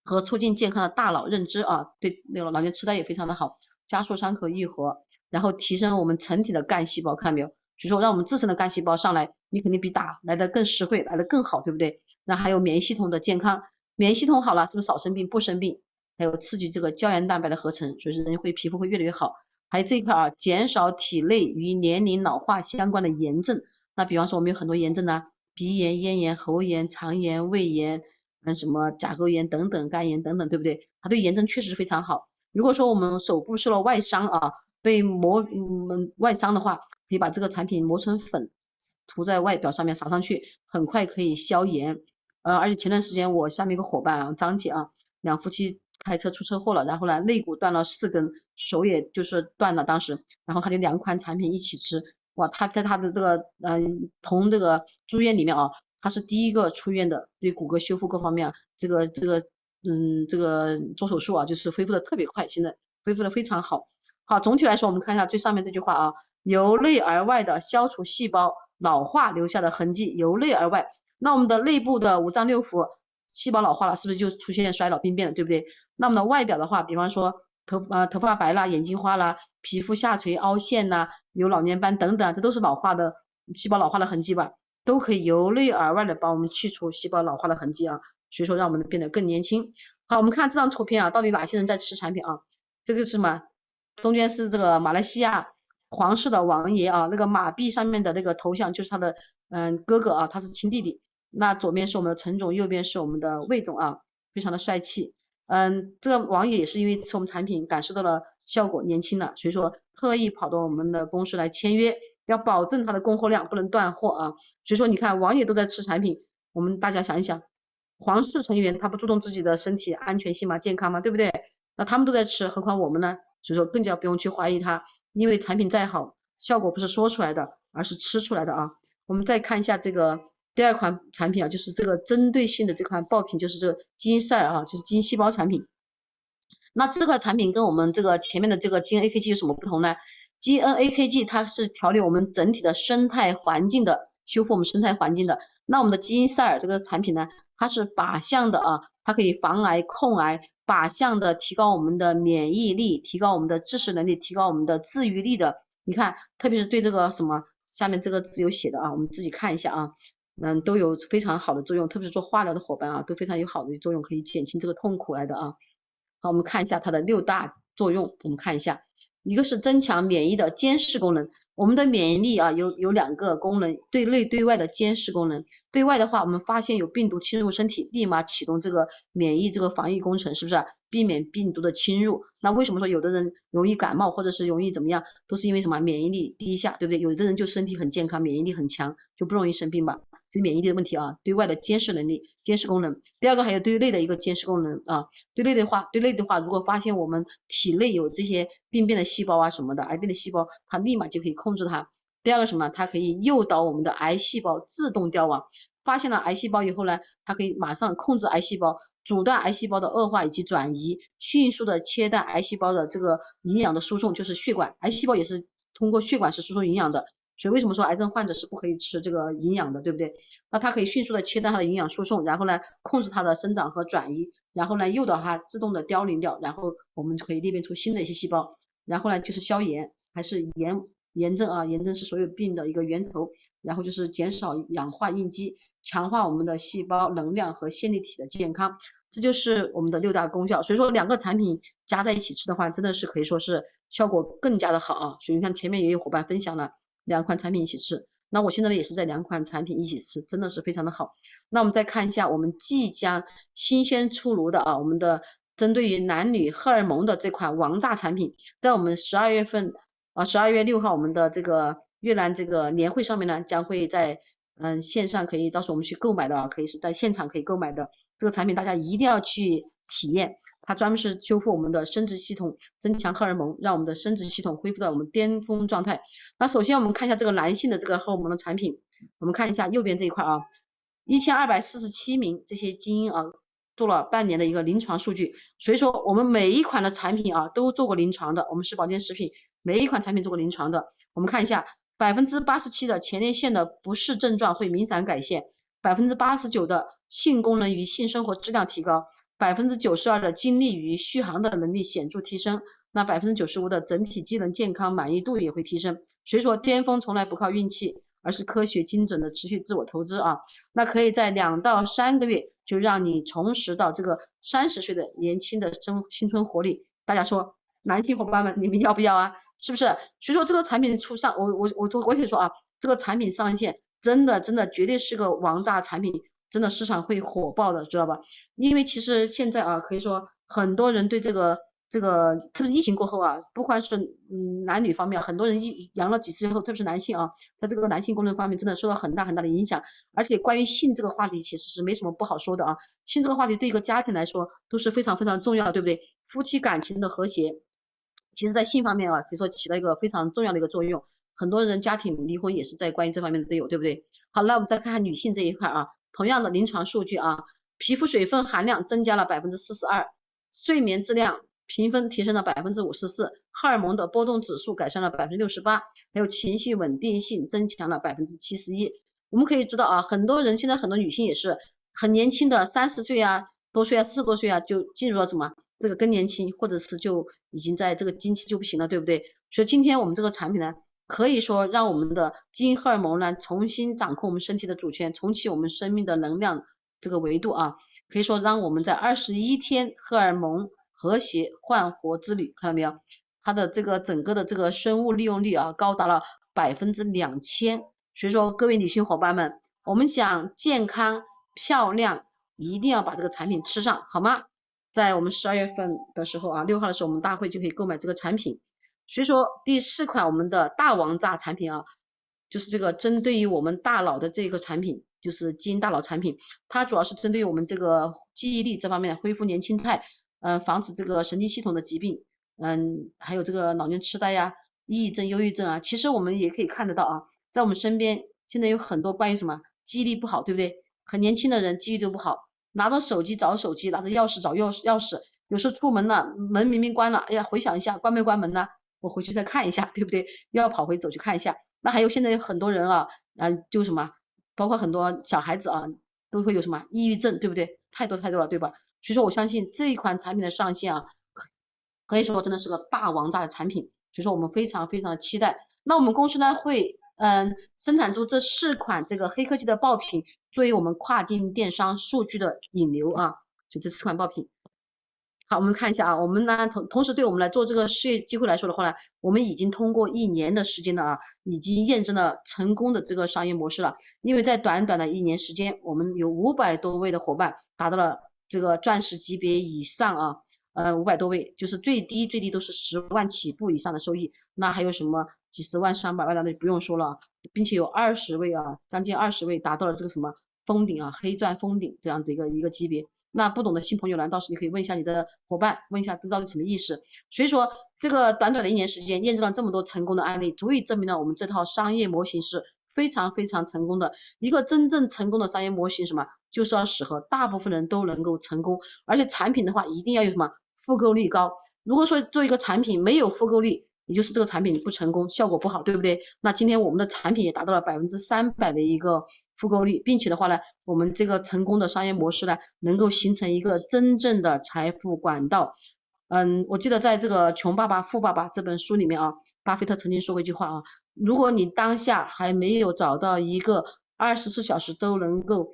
A: 和促进健康的大脑认知啊，对那个老年痴呆也非常的好，加速伤口愈合，然后提升我们成体的干细胞，看到没有？所以说让我们自身的干细胞上来，你肯定比打来的更实惠，来的更好，对不对？那还有免疫系统的健康，免疫系统好了，是不是少生病不生病？还有刺激这个胶原蛋白的合成，所以人会皮肤会越来越好。还有这一块啊，减少体内与年龄老化相关的炎症。那比方说我们有很多炎症呢，鼻炎、咽炎、喉炎、肠炎、胃炎，什么甲沟炎等等，肝炎等等，对不对？它对炎症确实是非常好。如果说我们手部受了外伤啊，被外伤的话，可以把这个产品磨成粉，涂在外表上面撒上去，很快可以消炎。而且前段时间我下面一个伙伴啊，张姐啊，两夫妻开车出车祸了，然后呢肋骨断了4根，手也就是断了当时，然后他就2款产品一起吃，哇，他在他的这个同这个住院里面啊，他是第一个出院的，对骨骼修复各方面啊，这个做手术啊，就是恢复的特别快，现在恢复的非常好。好，总体来说，我们看一下最上面这句话啊，由内而外的消除细胞老化留下的痕迹，由内而外。那我们的内部的5脏6腑细胞老化了，是不是就出现衰老病变了，对不对？那我们的外表的话，比方说头发白啦，眼睛花啦，皮肤下垂凹陷啦，有老年斑等等，这都是老化的细胞老化的痕迹吧，都可以由内而外的帮我们去除细胞老化的痕迹啊，所以说让我们变得更年轻。好，我们看这张图片啊，到底哪些人在吃产品啊？这就是什么？中间是这个马来西亚皇室的王爷啊，那个马币上面的那个头像就是他的哥哥啊，他是亲弟弟。那左边是我们的陈总，右边是我们的魏总啊，非常的帅气。这个王爷也是因为吃我们产品感受到了效果，年轻了，所以说特意跑到我们的公司来签约，要保证他的供货量不能断货啊。所以说你看王爷都在吃产品，我们大家想一想，皇室成员他不注重自己的身体安全性吗？健康吗？对不对？那他们都在吃，何况我们呢？所以说更加不用去怀疑它，因为产品再好，效果不是说出来的，而是吃出来的啊。我们再看一下这个第2款产品啊，就是这个针对性的这款爆品，就是这个基因赛尔啊，就是基因细胞产品。那这款产品跟我们这个前面的这个基因 AKG 有什么不同呢？基因 AKG 它是调理我们整体的生态环境的，修复我们生态环境的。那我们的基因赛尔这个产品呢，它是靶向的啊，它可以防癌控癌，靶向的提高我们的免疫力，提高我们的知识能力，提高我们的自愈力的。你看，特别是对这个什么下面这个字有写的啊，我们自己看一下啊，都有非常好的作用，特别是做化疗的伙伴啊，都非常有好的作用，可以减轻这个痛苦来的啊。好，我们看一下它的6大作用，我们看一下，一个是增强免疫的监视功能。我们的免疫力啊有两个功能，对内对外的监视功能。对外的话，我们发现有病毒侵入身体，立马启动这个免疫这个防御工程，是不是？避免病毒的侵入。那为什么说有的人容易感冒或者是容易怎么样，都是因为什么？免疫力低下，对不对？有的人就身体很健康，免疫力很强，就不容易生病吧。这免疫力的问题啊，对外的监视能力、监视功能。第二个还有对内的一个监视功能啊。对内的话，如果发现我们体内有这些病变的细胞啊什么的，癌变的细胞，它立马就可以控制它。第二个什么？它可以诱导我们的癌细胞自动凋亡。发现了癌细胞以后呢，它可以马上控制癌细胞，阻断癌细胞的恶化以及转移，迅速的切断癌细胞的这个营养的输送，就是血管。癌细胞也是通过血管是输送营养的。所以为什么说癌症患者是不可以吃这个营养的，对不对？那它可以迅速的切断它的营养输送，然后呢控制它的生长和转移，然后呢诱导它自动的凋零掉，然后我们就可以裂变出新的一些细胞。然后呢就是消炎，还是炎症啊，炎症是所有病的一个源头。然后就是减少氧化应激，强化我们的细胞能量和线粒体的健康，这就是我们的6大功效。所以说2个产品加在一起吃的话，真的是可以说是效果更加的好啊。所以你看前面也有伙伴分享了2款产品一起吃，那我现在呢也是在2款产品一起吃，真的是非常的好。那我们再看一下我们即将新鲜出炉的啊，我们的针对于男女荷尔蒙的这款王炸产品，在我们12月份12月6号我们的这个越南这个年会上面呢，将会在线上可以到时候我们去购买的啊，可以是在现场可以购买的。这个产品大家一定要去体验，它专门是修复我们的生殖系统，增强荷尔蒙，让我们的生殖系统恢复到我们巅峰状态。那首先我们看一下这个男性的这个荷尔蒙的产品，我们看一下右边这一块啊，1247名这些精英啊，做了半年的一个临床数据。所以说我们每一款的产品啊都做过临床的，我们是保健食品，每一款产品做过临床的。我们看一下87%的前列腺的不适症状会明显改善，89%的性功能与性生活质量提高，92%的精力与续航的能力显著提升，那95%的整体机能健康满意度也会提升。所以说巅峰从来不靠运气，而是科学精准的持续自我投资啊。那可以在2到3个月就让你重拾到这个30岁的年轻的青春活力。大家说男性伙伴们你们要不要啊？是不是？所以说这个产品出上，我也说啊，这个产品上线真的绝对是个王炸产品，真的市场会火爆的，知道吧？因为其实现在啊，可以说很多人对这个，特别是疫情过后啊，不管是男女方面，很多人阳了几次以后，特别是男性啊，在这个男性功能方面真的受到很大的影响。而且关于性这个话题其实是没什么不好说的啊，性这个话题对一个家庭来说都是非常重要，对不对？夫妻感情的和谐，其实在性方面啊，可以说起到一个非常重要的一个作用。很多人家庭离婚也是在关于这方面的都有，对不对？好，那我们再看看女性这一块啊，同样的临床数据啊，皮肤水分含量增加了42%，睡眠质量评分提升了54%，荷尔蒙的波动指数改善了68%，还有情绪稳定性增强了71%。我们可以知道啊，很多人现在很多女性也是很年轻的30岁啊多岁啊40多岁啊就进入了什么这个更年期，或者是就已经在这个经期就不行了，对不对？所以今天我们这个产品呢，可以说让我们的基因荷尔蒙呢重新掌控我们身体的主权，重启我们生命的能量这个维度啊，可以说让我们在21天荷尔蒙和谐焕活之旅，看到没有？它的这个整个的这个生物利用率啊高达了2000%。所以说各位女性伙伴们，我们想健康漂亮，一定要把这个产品吃上，好吗？在我们12月份的时候啊，6号的时候我们大会就可以购买这个产品。所以说第4款我们的大王炸产品啊，就是这个针对于我们大脑的这个产品，就是基因大脑产品，它主要是针对于我们这个记忆力这方面恢复年轻态，防止这个神经系统的疾病，还有这个老年痴呆呀、抑郁症、忧郁症啊。其实我们也可以看得到啊，在我们身边现在有很多关于什么记忆力不好，对不对？很年轻的人记忆力都不好，拿着手机找手机，拿着钥匙找钥匙，有时候出门了，门明明关了，哎呀，回想一下关没关门呢？我回去再看一下，对不对？又要跑回走去看一下。那还有现在有很多人啊，就什么，包括很多小孩子啊，都会有什么抑郁症，对不对？太多了，对吧？所以说我相信这一款产品的上线啊，可以说真的是个大王炸的产品，所以说我们非常的期待。那我们公司呢会生产出这4款这个黑科技的爆品，作为我们跨境电商数据的引流啊，就这4款爆品。好，我们看一下啊，我们呢同时对我们来做这个事业机会来说的话呢，我们已经通过1年的时间了啊，已经验证了成功的这个商业模式了。因为在短短的1年时间，我们有500多位的伙伴达到了这个钻石级别以上啊，500多位，就是最低都是10万起步以上的收益。那还有什么几十万、上百万的那就不用说了，并且有20位啊，将近20位达到了这个什么封顶啊，黑钻封顶这样的一个级别。那不懂的新朋友呢，到时你可以问一下你的伙伴，问一下这到底什么意思。所以说，这个短短的1年时间，验证了这么多成功的案例，足以证明了我们这套商业模型是非常非常成功的。一个真正成功的商业模型，什么就是要适合大部分人都能够成功，而且产品的话一定要有什么复购率高。如果说做一个产品没有复购率，也就是这个产品不成功，效果不好，对不对？那今天我们的产品也达到了300%的一个复购率，并且的话呢，我们这个成功的商业模式呢，能够形成一个真正的财富管道。我记得在这个《穷爸爸富爸爸》这本书里面啊，巴菲特曾经说过一句话啊，如果你当下还没有找到一个24小时都能够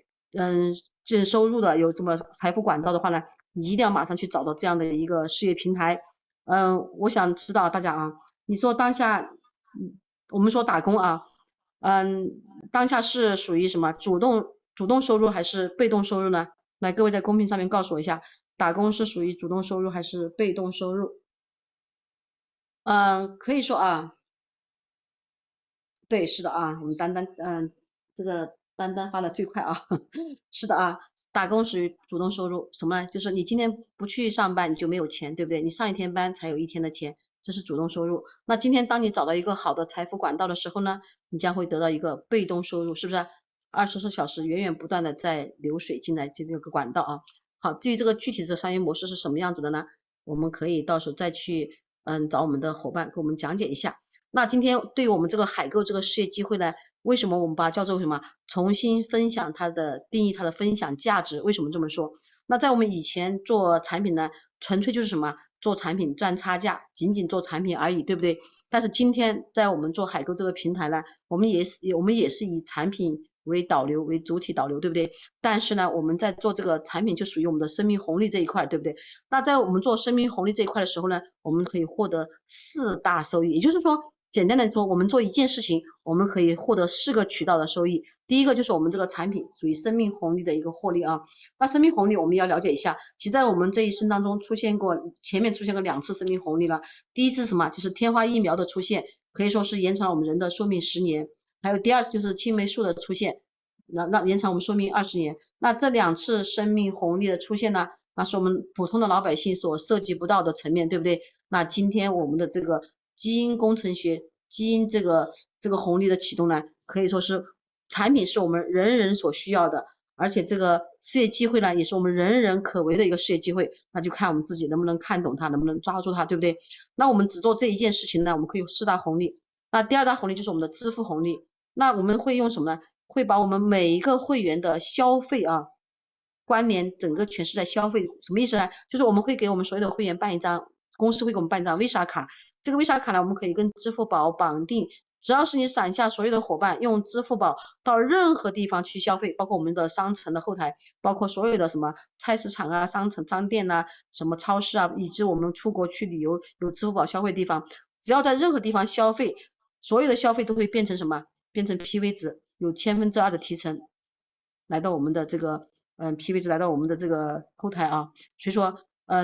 A: 挣收入的有这么财富管道的话呢，你一定要马上去找到这样的一个事业平台。我想知道大家啊，你说当下，我们说打工啊，当下是属于什么主动收入还是被动收入呢？来，各位在公屏上面告诉我一下，打工是属于主动收入还是被动收入？可以说啊，对，是的啊，我们这个丹丹发的最快啊，是的啊，打工属于主动收入，什么呢？就是你今天不去上班，你就没有钱，对不对？你上一天班才有一天的钱，这是主动收入。那今天当你找到一个好的财富管道的时候呢，你将会得到一个被动收入，是不是？24小时源源不断的在流水进来这个管道啊。好，至于这个具体的商业模式是什么样子的呢？我们可以到时候再去找我们的伙伴给我们讲解一下。那今天对于我们这个海购这个事业机会呢，为什么我们把它叫做什么？重新分享它的定义，它的分享价值。为什么这么说？那在我们以前做产品呢，纯粹就是什么？做产品赚差价，仅仅做产品而已，对不对？但是今天在我们做海购这个平台呢，我们也是以产品为导流为主体导流，对不对？但是呢，我们在做这个产品就属于我们的生命红利这一块，对不对？那在我们做生命红利这一块的时候呢，我们可以获得4大收益，也就是说，简单的说，我们做一件事情，我们可以获得4个渠道的收益。第一个就是我们这个产品属于生命红利的一个获利啊。那生命红利我们要了解一下，其实在我们这一生当中前面出现过2次生命红利了。第一次什么？就是天花疫苗的出现，可以说是延长了我们人的寿命10年。还有第二次就是青霉素的出现，那延长我们寿命20年。那这2次生命红利的出现呢，那是我们普通的老百姓所涉及不到的层面，对不对？那今天我们的这个基因工程学，基因这个红利的启动呢，可以说是产品是我们人人所需要的，而且这个事业机会呢，也是我们人人可为的一个事业机会。那就看我们自己能不能看懂它，能不能抓住它，对不对？那我们只做这一件事情呢，我们可以有4大红利。那第2大红利就是我们的支付红利。那我们会用什么呢？会把我们每一个会员的消费啊，关联整个诠释在消费，什么意思呢？就是我们会给我们所有的会员办一张，公司会给我们办一张 Visa 卡，这个 Visa 卡呢，我们可以跟支付宝绑定，只要是你伞下所有的伙伴用支付宝到任何地方去消费，包括我们的商城的后台，包括所有的什么菜市场啊、商城、商店啊、什么超市啊，以及我们出国去旅游有支付宝消费的地方，只要在任何地方消费，所有的消费都会变成什么？变成 PV 值，有2%的提成，来到我们的这个PV 值，来到我们的这个后台啊。所以说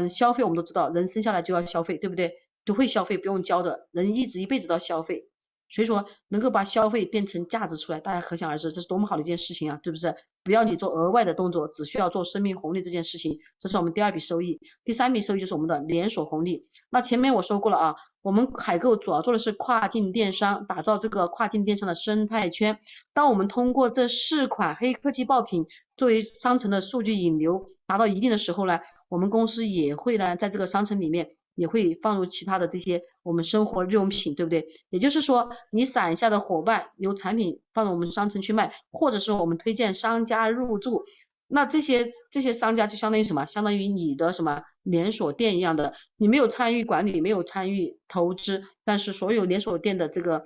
A: 消费我们都知道，人生下来就要消费，对不对？都会消费，不用教的，人一辈子都要消费。所以说能够把消费变成价值出来，大家可想而知，这是多么好的一件事情啊，是不是？不要你做额外的动作，只需要做生命红利这件事情，这是我们第2笔收益。第3笔收益就是我们的连锁红利。那前面我说过了啊，我们海购主要做的是跨境电商，打造这个跨境电商的生态圈。当我们通过这4款黑科技爆品作为商城的数据引流达到一定的时候呢，我们公司也会呢在这个商城里面也会放入其他的这些我们生活日用品，对不对？也就是说，你伞下的伙伴有产品放到我们商城去卖，或者是我们推荐商家入驻，那这些商家就相当于什么？相当于你的什么连锁店一样的，你没有参与管理，没有参与投资，但是所有连锁店的这个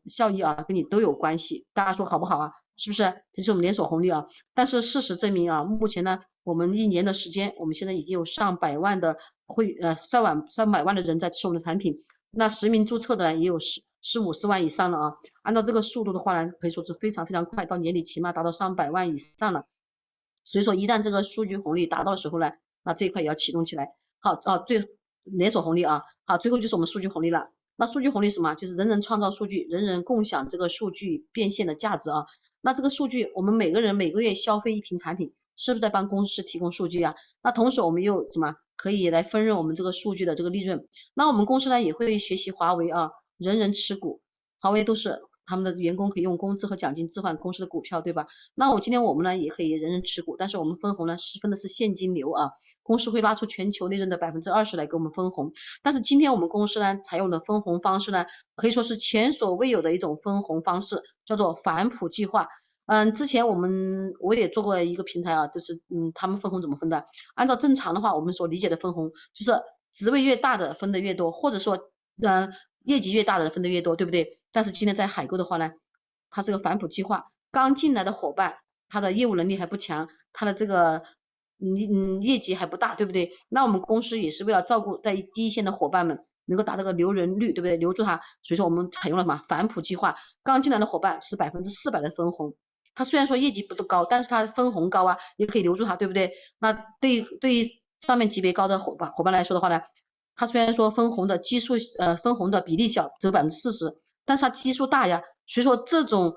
A: 效益啊，跟你都有关系。大家说好不好啊？是不是？这是我们连锁红利啊。但是事实证明啊，目前呢，我们1年的时间，我们现在已经有上百万的上百万的人在吃我们的产品，那实名注册的呢也有50万以上了啊。按照这个速度的话呢，可以说是非常非常快，到年底起码达到上百万以上了。所以说一旦这个数据红利达到的时候呢，那这一块也要启动起来。好连锁红利啊，好，最后就是我们数据红利了。那数据红利是什么？就是人人创造数据，人人共享这个数据变现的价值啊。那这个数据，我们每个人每个月消费一瓶产品，是不是在帮公司提供数据啊？那同时我们又什么可以来分润我们这个数据的这个利润？那我们公司呢也会学习华为啊，人人持股，华为都是他们的员工可以用工资和奖金置换公司的股票，对吧？那今天我们呢也可以人人持股，但是我们分红呢分的是现金流啊，公司会拉出全球利润的20%来给我们分红。但是今天我们公司呢采用的分红方式呢，可以说是前所未有的一种分红方式，叫做反哺计划。之前我也做过一个平台啊，就是他们分红怎么分的？按照正常的话，我们所理解的分红就是职位越大的分的越多，或者说业绩越大的分的越多，对不对？但是今天在海购的话呢，它是个反哺计划，刚进来的伙伴，他的业务能力还不强，他的这个业绩还不大，对不对？那我们公司也是为了照顾在第一线的伙伴们能够达到个留人率，对不对？留住他，所以说我们采用了什么反哺计划，刚进来的伙伴是400%的分红。他虽然说业绩不高，但是他分红高啊，也可以留住他，对不对？那对于上面级别高的伙伴来说的话呢，他虽然说分红的比例小，只有40%，但是他基数大呀，所以说这种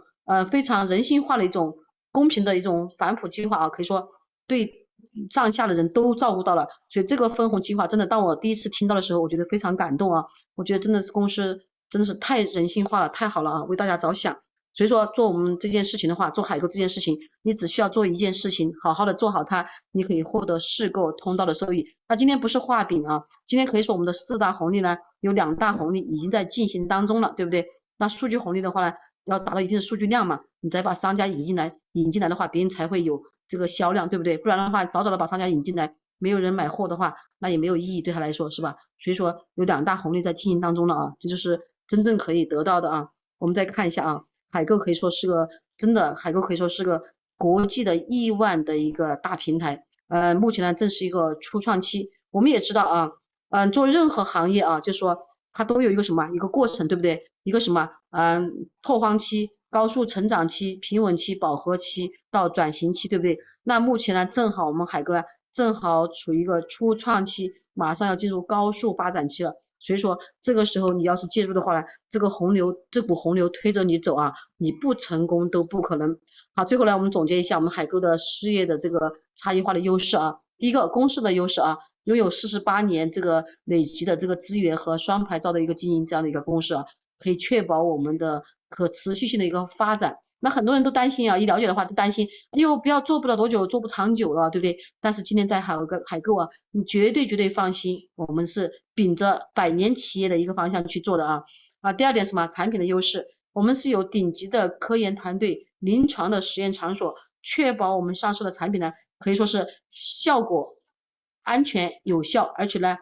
A: 非常人性化的一种公平的一种反哺计划啊，可以说对上下的人都照顾到了。所以这个分红计划真的，当我第一次听到的时候，我觉得非常感动啊，我觉得真的是公司真的是太人性化了，太好了啊，为大家着想。所以说做我们这件事情的话，做海购这件事情，你只需要做一件事情，好好的做好它，你可以获得市购通道的收益。那今天不是画饼啊，今天可以说我们的4大红利呢，有2大红利已经在进行当中了，对不对？那数据红利的话呢，要达到一定的数据量嘛，你再把商家引进来的话，别人才会有这个销量，对不对？不然的话，早早的把商家引进来，没有人买货的话，那也没有意义，对他来说是吧？所以说有2大红利在进行当中了啊，这就是真正可以得到的啊。我们再看一下啊。海购可以说是个海购可以说是个国际的亿万的一个大平台，目前呢正是一个初创期。我们也知道啊，做任何行业啊，就是说它都有一个一个过程，对不对？一个拓荒期、高速成长期、平稳期、饱和期到转型期，对不对？那目前呢，正好我们海购呢正好处于一个初创期，马上要进入高速发展期了。所以说这个时候你要是介入的话呢，这股洪流推着你走啊，你不成功都不可能。好，最后呢，我们总结一下我们海购的事业的这个差异化的优势啊。第一个，公司的优势啊，拥有48年这个累积的这个资源和双牌照的一个经营这样的一个公司啊，可以确保我们的可持续性的一个发展。那很多人都担心啊，一了解的话都担心，哎呦，不要做不了多久，做不长久了，对不对？但是今天在海购啊，你绝对放心，我们是秉着100年企业的一个方向去做的啊。第二点是什么？产品的优势，我们是有顶级的科研团队、临床的实验场所，确保我们上市的产品呢，可以说是效果安全有效，而且呢，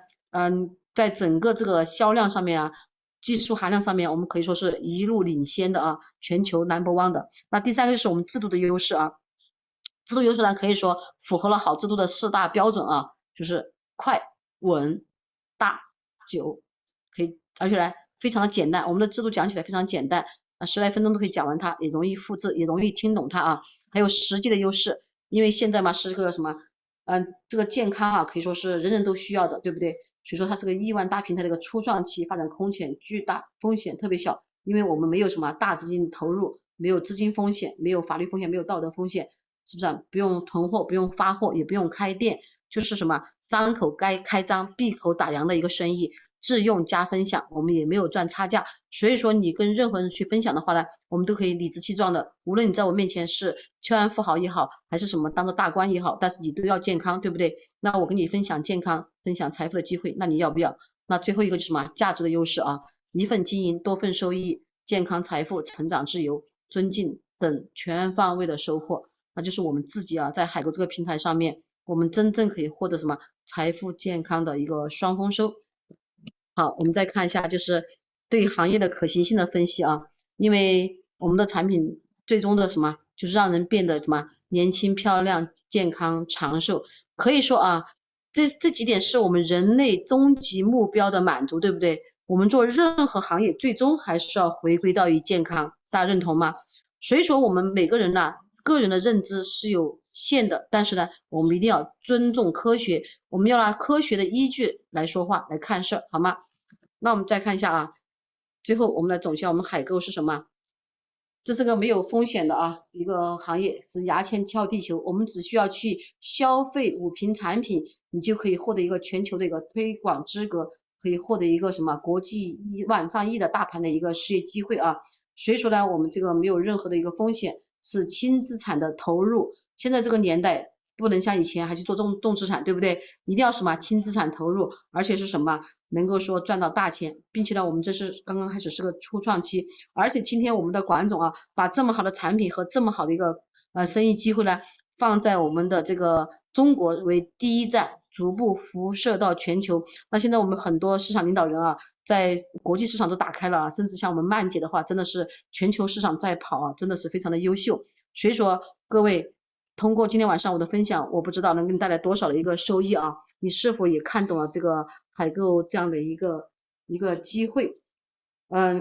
A: 在整个这个销量上面啊。技术含量上面，我们可以说是一路领先的啊，全球 No.1 的。那第三个就是我们制度的优势啊，制度优势呢可以说符合了好制度的4大标准啊，就是快、稳、大、久，可以，而且呢非常的简单，我们的制度讲起来非常简单，10来分钟都可以讲完它，也容易复制，也容易听懂它啊。还有实际的优势，因为现在嘛是个这个健康啊，可以说是人人都需要的，对不对？所以说它是个亿万大平台的一个初创期，发展空间巨大，风险特别小，因为我们没有大资金投入，没有资金风险，没有法律风险，没有道德风险，是不是不用囤货，不用发货，也不用开店，就是张口该开张，闭口打烊的一个生意，自用加分享，我们也没有赚差价。所以说你跟任何人去分享的话呢，我们都可以理直气壮的，无论你在我面前是千万富豪也好，还是当个大官也好，但是你都要健康，对不对？那我跟你分享健康，分享财富的机会，那你要不要？那最后一个就是价值的优势啊，一份经营，多份收益，健康、财富、成长、自由、尊敬等全方位的收获，那就是我们自己啊，在海购这个平台上面，我们真正可以获得财富、健康的一个双丰收。好，我们再看一下就是对行业的可行性的分析啊，因为我们的产品最终的就是让人变得年轻漂亮、健康长寿。可以说啊，这几点是我们人类终极目标的满足，对不对？我们做任何行业，最终还是要回归到于健康，大家认同吗？所以说我们每个人呢，个人的认知是有限的，但是呢，我们一定要尊重科学，我们要拿科学的依据来说话，来看事儿，好吗？那我们再看一下啊，最后我们来总结我们海购是什么？这是个没有风险的一个行业，是牙签敲地球。我们只需要去消费5瓶产品，你就可以获得一个全球的一个推广资格，可以获得一个什么国际1万上亿的大盘的一个事业机会啊。所以说呢，我们这个没有任何的一个风险，是轻资产的投入。现在这个年代不能像以前还去做重资产，对不对？一定要什么轻资产投入，而且是什么能够说赚到大钱，并且呢，我们这是刚刚开始是个初创期，而且今天我们的管总把这么好的产品和这么好的一个生意机会呢，放在我们的这个中国为第一站，逐步辐射到全球。那现在我们很多市场领导人在国际市场都打开了甚至像我们曼姐的话，真的是全球市场在跑真的是非常的优秀。所以说各位，通过今天晚上我的分享，我不知道能给你带来多少的一个收益你是否也看懂了这个海购这样的一个机会？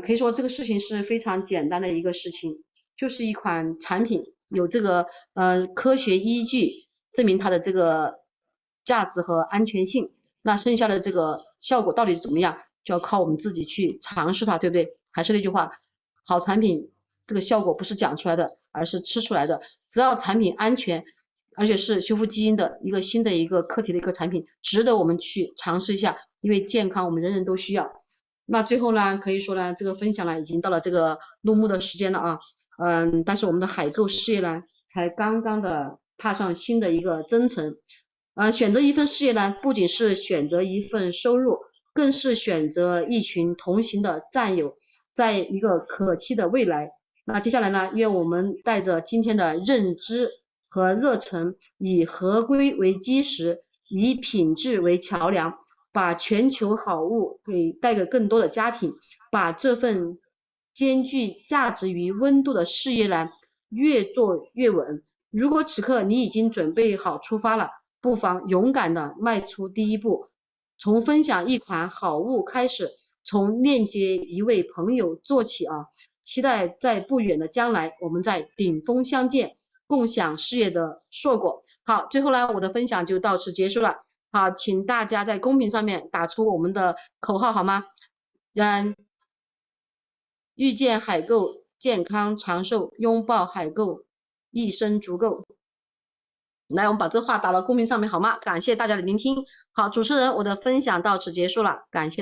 A: 可以说这个事情是非常简单的一个事情，就是一款产品有这个科学依据证明它的这个价值和安全性，那剩下的这个效果到底怎么样，就要靠我们自己去尝试它，对不对？还是那句话，好产品这个效果不是讲出来的，而是吃出来的。只要产品安全，而且是修复基因的一个新的一个课题的一个产品，值得我们去尝试一下，因为健康我们人人都需要。那最后呢，可以说呢，这个分享呢已经到了这个落幕的时间了但是我们的海购事业呢，才刚刚的踏上新的一个征程。选择一份事业呢，不仅是选择一份收入，更是选择一群同行的战友，在一个可期的未来。那接下来呢，愿我们带着今天的认知和热忱，以合规为基石，以品质为桥梁，把全球好物带给更多的家庭，把这份兼具价值与温度的事业呢，越做越稳。如果此刻你已经准备好出发了，不妨勇敢的迈出第一步，从分享一款好物开始，从链接一位朋友做起期待在不远的将来，我们在顶峰相见，共享事业的硕果。好，最后呢，我的分享就到此结束了。好，请大家在公屏上面打出我们的口号好吗？遇见海购，健康长寿，拥抱海购，一生足够。来，我们把这话打到公屏上面好吗？感谢大家的聆听。好，主持人，我的分享到此结束了，感谢。